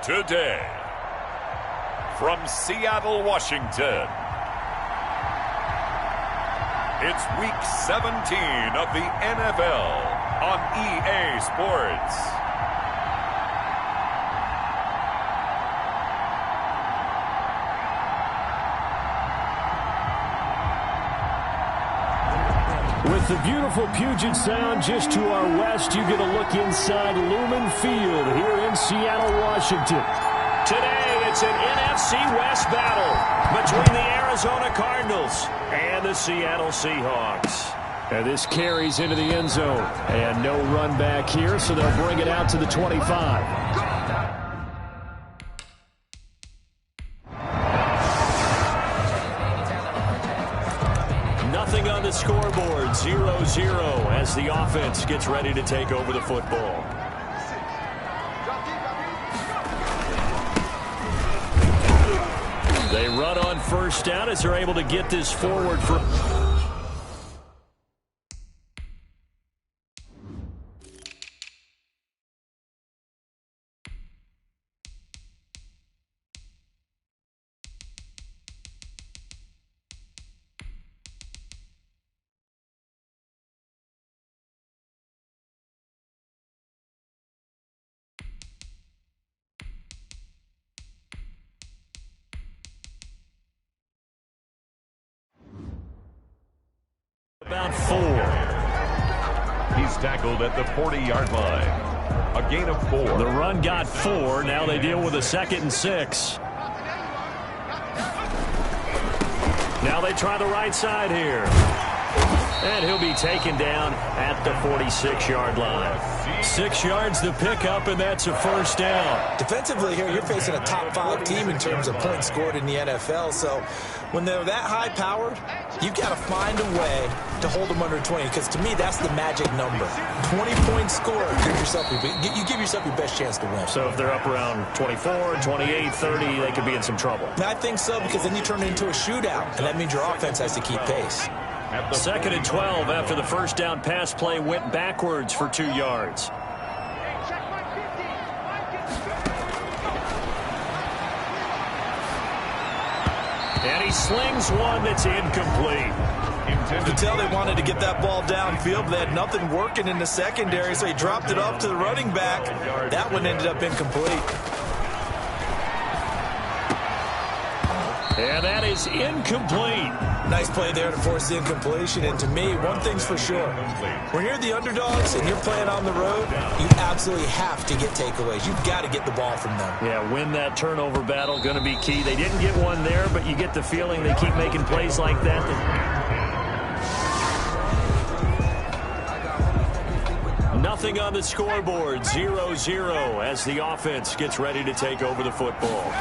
today. From Seattle, Washington, it's Week 17 of the NFL on EA Sports. With the beautiful Puget Sound just to our west, you get a look inside Lumen Field here in Seattle, Washington. Today, it's an NFC West battle between the Arizona Cardinals and the Seattle Seahawks. And this carries into the end zone. And no run back here, so they'll bring it out to the 25. Nothing on the scoreboard, 0-0 as the offense gets ready to take over the football. They run on first down as they're able to get this forward for... About 4. He's tackled at the 40-yard line. A gain of 4. The run got 4. Now they deal with a 2nd and 6. Now they try the right side here. And he'll be taken down at the 46-yard line. 6 yards to pick up, and that's a first down. Defensively here, you're facing a top 5 team in terms of points scored in the NFL. So when they're that high-powered, you've got to find a way to hold them under 20, because to me, that's the magic number. 20-point score, you give yourself your best chance to win. So if they're up around 24, 28, 30, they could be in some trouble. And I think so, because then you turn it into a shootout, and that means your offense has to keep pace. 2nd and 12 after the first down pass play went backwards for 2 yards. And he slings one that's incomplete. You can tell they wanted to get that ball downfield, but they had nothing working in the secondary, so he dropped it off to the running back. That one ended up incomplete. And that is incomplete. Nice play there to force the incompletion. And to me, one thing's for sure. When you're the underdogs and you're playing on the road, you absolutely have to get takeaways. You've got to get the ball from them. Yeah, win that turnover battle, going to be key. They didn't get one there, but you get the feeling they keep making plays like that. Nothing on the scoreboard, 0-0 as the offense gets ready to take over the football.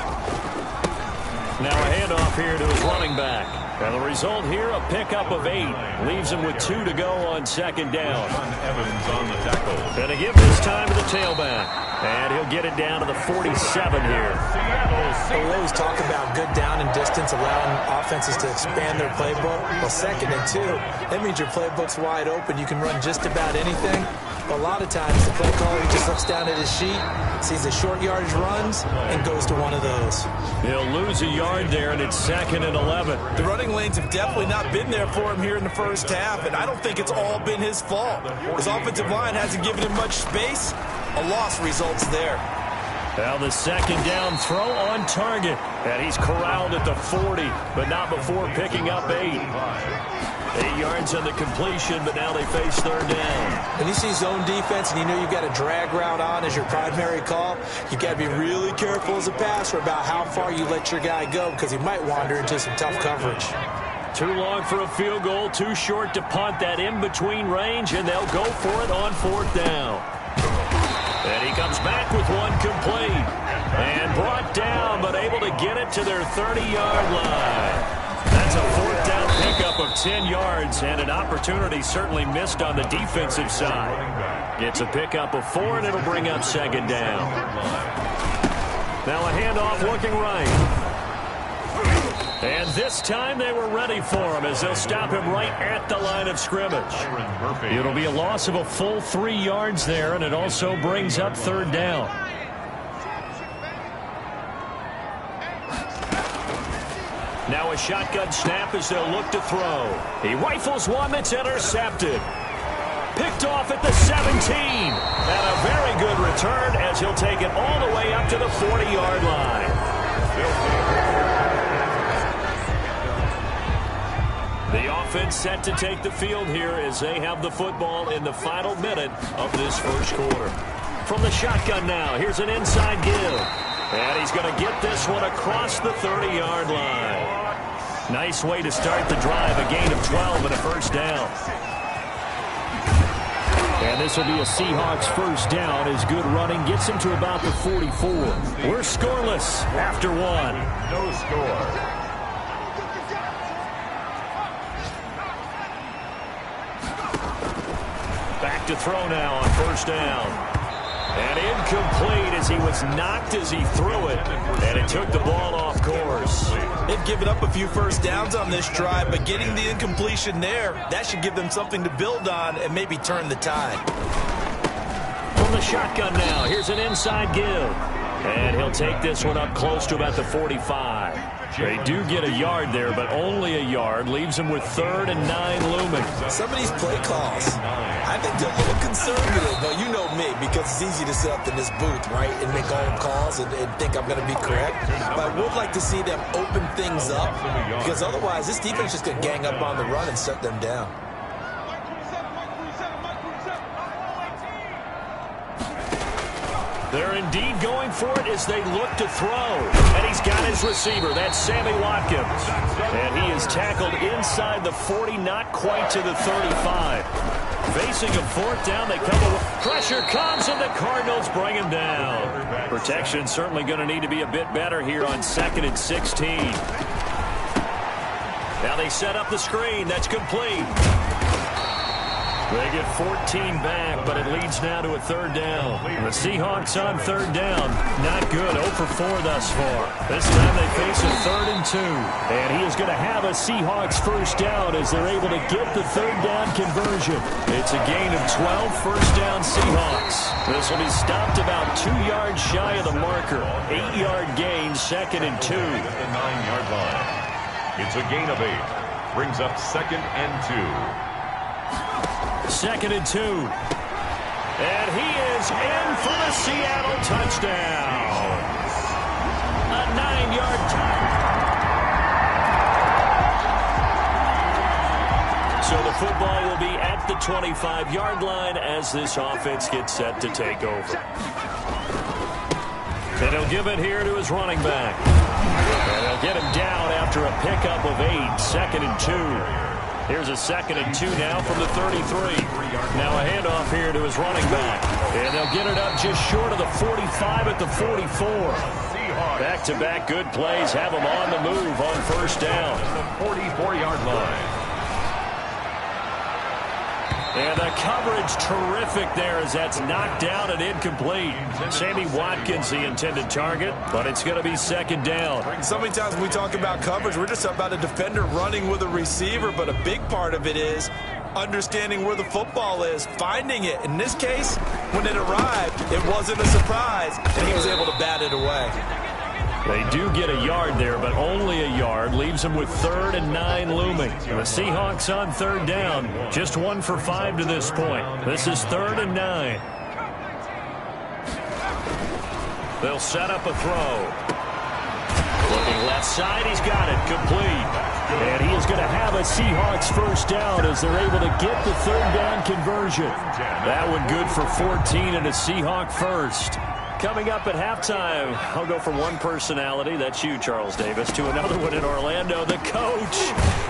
Now a handoff here to his running back. And the result here, a pickup of 8. Leaves him with 2 to go on 2nd down. Evans on the tackle. And a give this time to the tailback. And he'll get it down to the 47 here. We always talk about good down and distance, allowing offenses to expand their playbook. Well, 2nd and 2, that means your playbook's wide open. You can run just about anything. But a lot of times, the play caller, he just looks down at his sheet, sees the short yardage runs, and goes to one of those. He'll lose a yard there, and it's 2nd and 11. The running lanes have definitely not been there for him here in the first half, and I don't think it's all been his fault. His offensive line hasn't given him much space. A loss results there. Now the 2nd down throw on target. And he's corralled at the 40, but not before picking up 8. 8 yards on the completion, but now they face 3rd down. When you see zone defense and you know you've got a drag route on as your primary call, you've got to be really careful as a passer about how far you let your guy go, because he might wander into some tough coverage. Too long for a field goal, too short to punt. That in-between range, and they'll go for it on 4th down. And he comes back with one complete. And brought down, but able to get it to their 30-yard line. That's a 4th down pickup of 10 yards, and an opportunity certainly missed on the defensive side. It's a pickup of 4, and it'll bring up 2nd down. Now a handoff looking right. And this time they were ready for him as they'll stop him right at the line of scrimmage. It'll be a loss of a full 3 yards there, and it also brings up 3rd down. Now a shotgun snap as they'll look to throw. He rifles one that's intercepted. Picked off at the 17. And a very good return as he'll take it all the way up to the 40-yard line. The offense set to take the field here as they have the football in the final minute of this first quarter. From the shotgun now, here's an inside give. And he's going to get this one across the 30-yard line. Nice way to start the drive, a gain of 12 and a first down. And this will be a Seahawks first down as good running gets him to about the 44. We're scoreless after one. No score. Back to throw now on first down. And incomplete as he was knocked as he threw it. And it took the ball off course. They've given up a few first downs on this drive, but getting the incompletion there, that should give them something to build on and maybe turn the tide. From the shotgun now, here's an inside give. And he'll take this one up close to about the 45. They do get a yard there, but only a yard. Leaves him with 3rd and 9 looming. Some of these play calls, I think they're a little conservative, but you know me, because it's easy to sit up in this booth, right, and make all the calls and think I'm going to be correct. But I would like to see them open things up, because otherwise this defense is just going to gang up on the run and shut them down. They're indeed going for it as they look to throw. And he's got his receiver. That's Sammy Watkins. And he is tackled inside the 40, not quite to the 35. Facing a fourth down, they come away. Pressure comes, and the Cardinals bring him down. Protection certainly going to need to be a bit better here on 2nd and 16. Now they set up the screen. That's complete. They get 14 back, but it leads now to a 3rd down. The Seahawks on 3rd down. Not good. 0 for 4 thus far. This time they face a 3rd and 2. And he is going to have a Seahawks first down as they're able to get the 3rd down conversion. It's a gain of 12, first down Seahawks. This will be stopped about 2 yards shy of the marker. 8-yard gain, 2nd and 2. At the 9-yard line. It's a gain of 8. Brings up 2nd and 2. 2nd and 2. And he is in for the Seattle touchdown. A 9-yard So the football will be at the 25-yard line as this offense gets set to take over. And he'll give it here to his running back. And he'll get him down after a pickup of 8, 2nd and 2. Here's a 2nd and 2 now from the 33. Now a handoff here to his running back. And they'll get it up just short of the 45 at the 44. Back-to-back good plays have them on the move on first down. The 44-yard line. And the coverage terrific there as that's knocked down and incomplete. Sammy Watkins the intended target, but it's going to be 2nd down. So many times when we talk about coverage, we're just about a defender running with a receiver, but a big part of it is understanding where the football is, finding it. In this case, when it arrived, it wasn't a surprise, and he was able to bat it away. They do get a yard there, but only a yard. Leaves them with 3rd and 9 looming. The Seahawks on 3rd down. Just 1 for 5 to this point. This is 3rd and 9. They'll set up a throw. Looking left side, he's got it. Complete. And he is going to have a Seahawks first down as they're able to get the 3rd down conversion. That one good for 14 and a Seahawk first. Coming up at halftime, I'll go from one personality, that's you, Charles Davis, to another one in Orlando, the coach.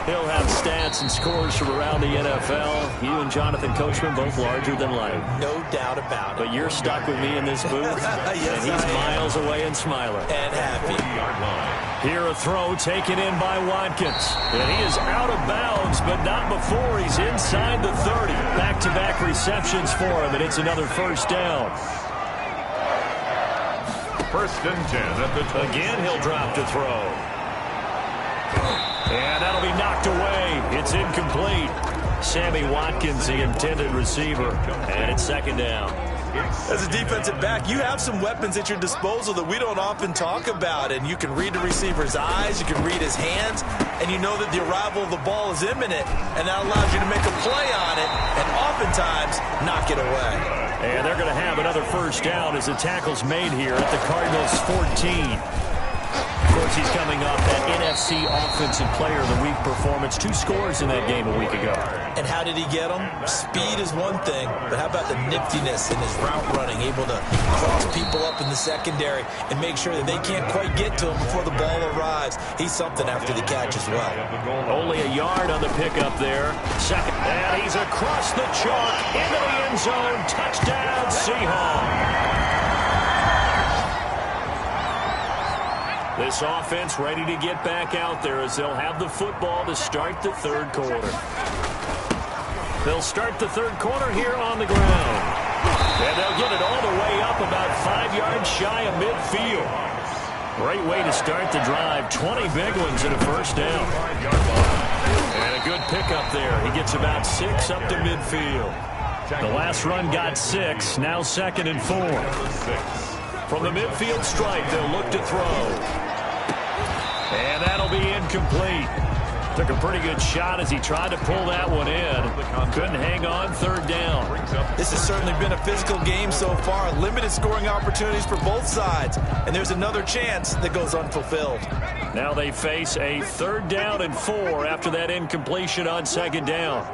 He'll have stats and scores from around the NFL. You and Jonathan Coachman both larger than life. No doubt about it. But you're stuck with me in this booth, yes, and he's miles away and smiling. And happy. Here a throw taken in by Watkins. And he is out of bounds, but not before he's inside the 30. Back-to-back receptions for him, and it's another first down. 1st and 10 at the 20. Again, he'll drop to throw. And that'll be knocked away. It's incomplete. Sammy Watkins, the intended receiver. And it's 2nd down. As a defensive back, you have some weapons at your disposal that we don't often talk about, and you can read the receiver's eyes, you can read his hands, and you know that the arrival of the ball is imminent, and that allows you to make a play on it and oftentimes knock it away. And they're going to have another first down as the tackle's made here at the Cardinals' 14. Of course, he's coming off that NFC Offensive Player of the Week performance. 2 scores in that game a week ago. And how did he get them? Speed is one thing, but how about the niftiness in his route running, able to cross people up in the secondary and make sure that they can't quite get to him before the ball arrives. He's something after the catch as well. Only a yard on the pickup there. Second, and he's across the chalk into the end zone. Touchdown, Seahawks. This offense ready to get back out there as they'll have the football to start the third quarter. They'll start the third quarter here on the ground. And they'll get it all the way up about 5 yards shy of midfield. Great way to start the drive. 20 big ones and a first down. And a good pickup there. He gets about 6 up to midfield. The last run got 6. Now 2nd and 4. From the midfield stripe, they'll look to throw. And that'll be incomplete. Took a pretty good shot as he tried to pull that one in. Couldn't hang on, third down. This has certainly been a physical game so far. Limited scoring opportunities for both sides. And there's another chance that goes unfulfilled. Now they face a 3rd down and 4 after that incompletion on 2nd down.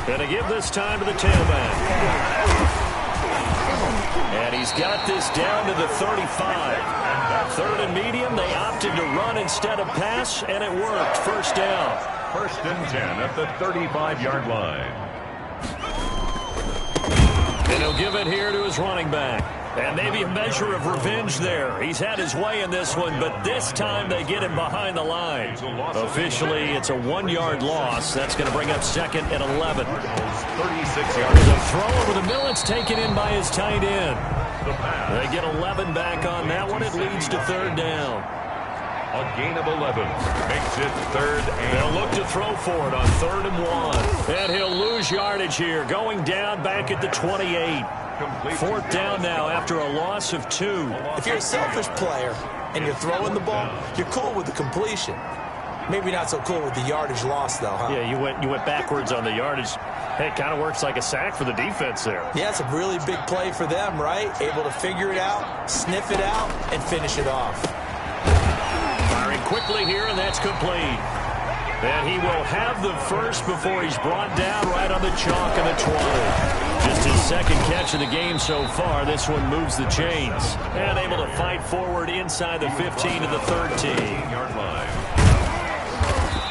Gonna give this time to the tailback. And he's got this down to the 35. 3rd and medium, they opted to run instead of pass, and it worked. First down. 1st and 10 at the 35-yard line. And he'll give it here to his running back. And maybe a measure of revenge there. He's had his way in this one, but this time they get him behind the line. Officially, it's a 1-yard loss. That's going to bring up 2nd and 11. 36 yards. The throw over the middle. It's taken in by his tight end. They get 11 back on that one. It leads to 3rd down. A gain of 11 makes it 3rd and... They'll look to throw for it on 3rd and 1. And he'll lose yardage here, going down back at the 28. 4th down now after a loss of 2. If you're a selfish player and you're throwing the ball, you're cool with the completion. Maybe not so cool with the yardage loss, though, huh? Yeah, you went backwards on the yardage. Hey, it kind of works like a sack for the defense there. Yeah, it's a really big play for them, right? Able to figure it out, sniff it out, and finish it off. Firing quickly here, and that's complete. And he will have the first before he's brought down right on the chalk of the 20. Just his 2nd catch of the game so far. This one moves the chains. And able to fight forward inside the 15 to the 13-yard line.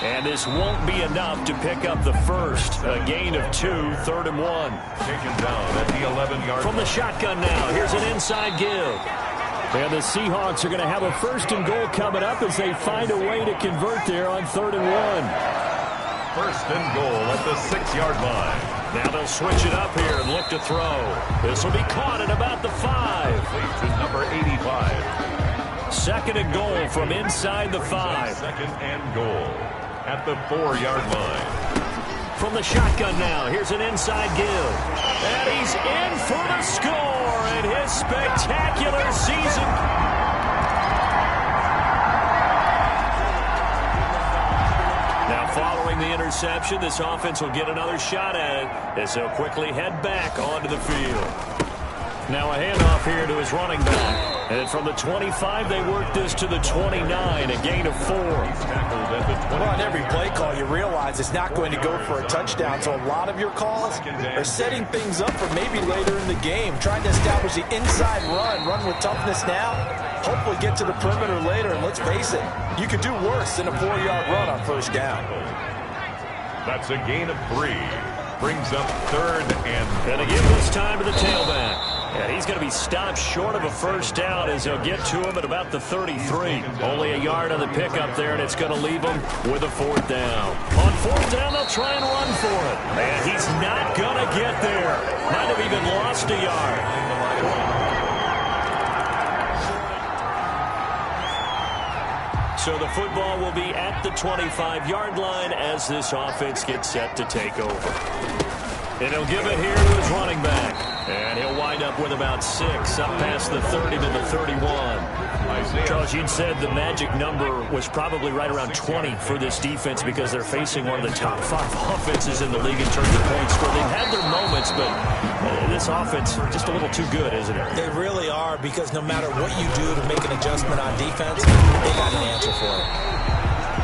And this won't be enough to pick up the first. A gain of 2, 3rd and 1. Taken down at the 11-yard line. From the shotgun now, here's an inside give. And the Seahawks are going to have a 1st and goal coming up as they find a way to convert there on 3rd and 1. 1st and goal at the 6-yard line. Now they'll switch it up here and look to throw. This will be caught at about the 5. Leads to number 85. 2nd and goal from inside the 5. 2nd and goal at the 4-yard line. From the shotgun now, here's an inside give. And he's in for the score in his spectacular season. Now following the interception, this offense will get another shot at it as they'll quickly head back onto the field. Now a handoff here to his running back. And from the 25, they work this to the 29, a gain of 4. Well, on every play call, you realize it's not going to go for a touchdown, so a lot of your calls are setting things up for maybe later in the game, trying to establish the inside run with toughness now, hopefully get to the perimeter later, and let's face it, you could do worse than a 4-yard run on 1st down. That's a gain of 3. Brings up 3rd and... And again this time to the tailback. And he's going to be stopped short of a 1st down as he'll get to him at about the 33. Only a yard on the pickup there, and it's going to leave him with a 4th down. On 4th down, they'll try and run for it. And he's not going to get there. Might have even lost a yard. So the football will be at the 25-yard line as this offense gets set to take over. And he'll give it here to his running back. And he'll wind up with about 6, up past the 30 to the 31. Charles, you'd said the magic number was probably right around 20 for this defense because they're facing one of the top 5 offenses in the league in terms of points scored. They've had their moments, but this offense just a little too good, isn't it? They really are, because no matter what you do to make an adjustment on defense, they got an answer for it.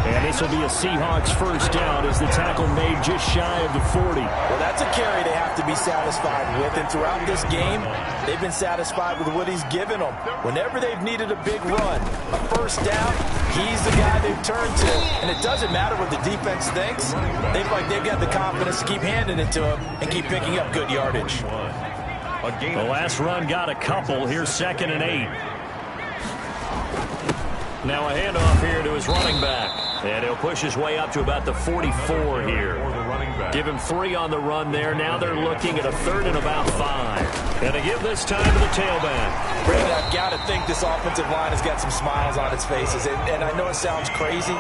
And this will be a Seahawks first down as the tackle made just shy of the 40. Well, that's a carry they have to be satisfied with. And throughout this game, they've been satisfied with what he's given them. Whenever they've needed a big run, a first down, he's the guy they've turned to. And it doesn't matter what the defense thinks. They've got the confidence to keep handing it to him and keep picking up good yardage. The last run got a couple. Here's 2nd and 8. Now a handoff here to his running back. And he'll push his way up to about the 44 here. Give him 3 on the run there. Now they're looking at a 3rd and about 5. And they give this time to the tailback. Brandon, I've got to think this offensive line has got some smiles on its faces. And I know it sounds crazy,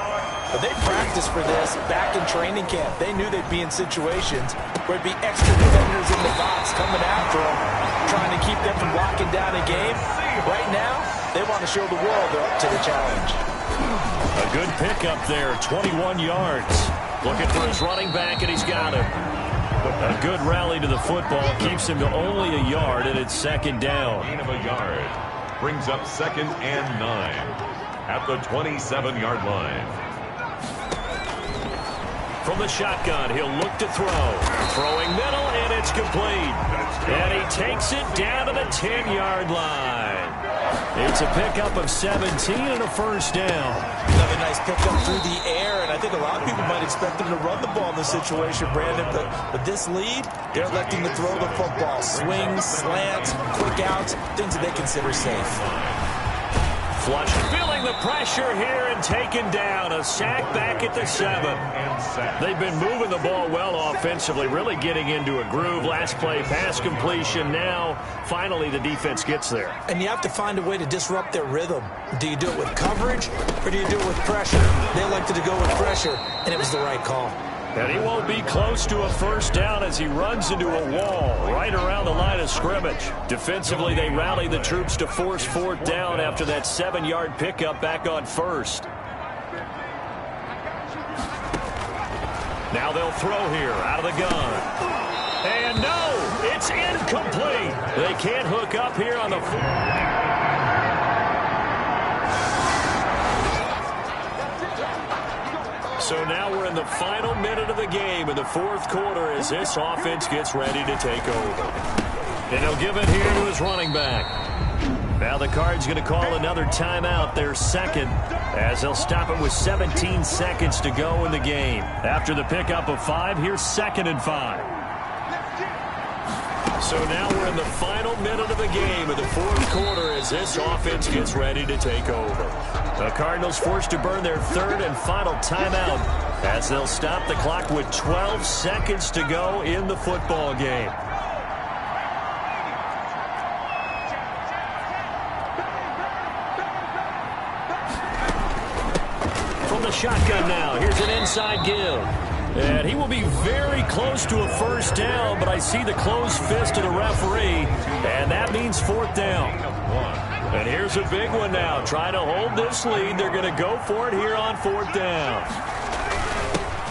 but they practiced for this back in training camp. They knew they'd be in situations where it'd be extra defenders in the box coming after them, trying to keep them from locking down a game. Right now, they want to show the world they're up to the challenge. A good pickup there, 21 yards. Looking for his running back, and he's got him. A good rally to the football keeps him to only a yard, and it's 2nd down. Gain of a yard brings up 2nd and 9 at the 27-yard line. From the shotgun, he'll look to throw. Throwing middle, and it's complete. And he takes it down to the 10-yard line. It's a pickup of 17 and a first down. Another nice pickup through the air, and I think a lot of people might expect him to run the ball in this situation, Brandon, but with this lead, they're electing to throw the football. Swings, slants, quick outs, things that they consider safe. Flush, feeling the pressure here and taken down. A sack back at the 7. They've been moving the ball well offensively, really getting into a groove. Last play, pass completion. Now, finally, the defense gets there. And you have to find a way to disrupt their rhythm. Do you do it with coverage, or do you do it with pressure? They elected to go with pressure, and it was the right call. And he won't be close to a first down as he runs into a wall right around the line of scrimmage. Defensively, they rally the troops to force 4th down after that 7-yard pickup back on 1st. Now they'll throw here out of the gun. And no, it's incomplete. They can't hook up here on the... So now we're in the final minute of the game in the 4th quarter as this offense gets ready to take over. And he'll give it here to his running back. Now the Cards going to call another timeout, their 2nd, as they'll stop it with 17 seconds to go in the game. After the pickup of 5, here's 2nd and 5. So now we're in the final minute of the game in the 4th quarter as this offense gets ready to take over. The Cardinals forced to burn their 3rd and final timeout as they'll stop the clock with 12 seconds to go in the football game. From the shotgun now, here's an inside give. And he will be very close to a first down, but I see the closed fist of the referee, and that means 4th down. And here's a big one now. Trying to hold this lead. They're going to go for it here on 4th down.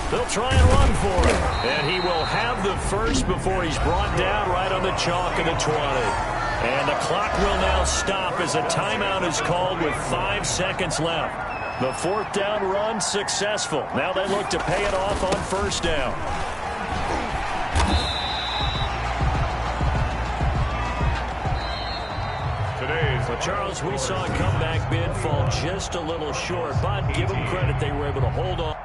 They'll try and run for it. And he will have the first before he's brought down right on the chalk of the 20. And the clock will now stop as a timeout is called with 5 seconds left. The 4th down run successful. Now they look to pay it off on first down. So, Charles, we saw a comeback bid fall just a little short, but give them credit, they were able to hold on.